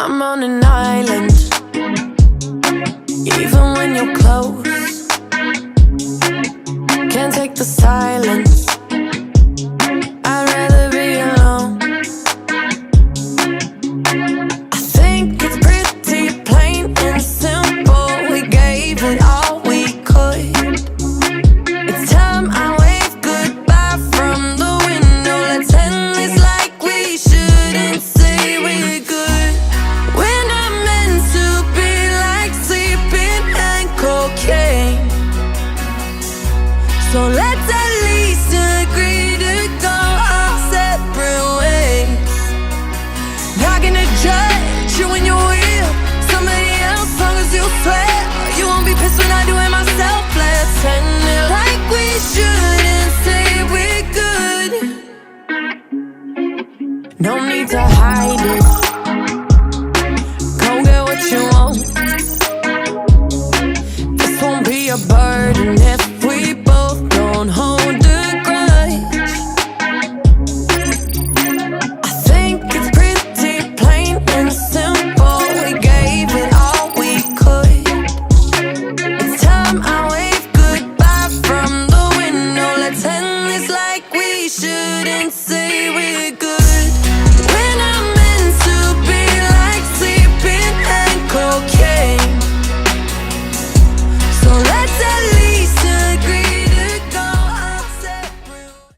I'm on an island, even when you're close. Can't take the silence, I'd rather be alone. I think it's pretty plain and simple. We gave it all we could. It's time I wave goodbye from the window. Let's end this like we shouldn't say we're good. We're not meant to be like sleeping and cocaine. So let's at least agree to go our separate ways. Not gonna judge you when you're with somebody else, long as you swear you won't be pissed when I do it myself. Let's end it like we shouldn't say we're good. No need to hide it, go get what you want. This won't be a burden if we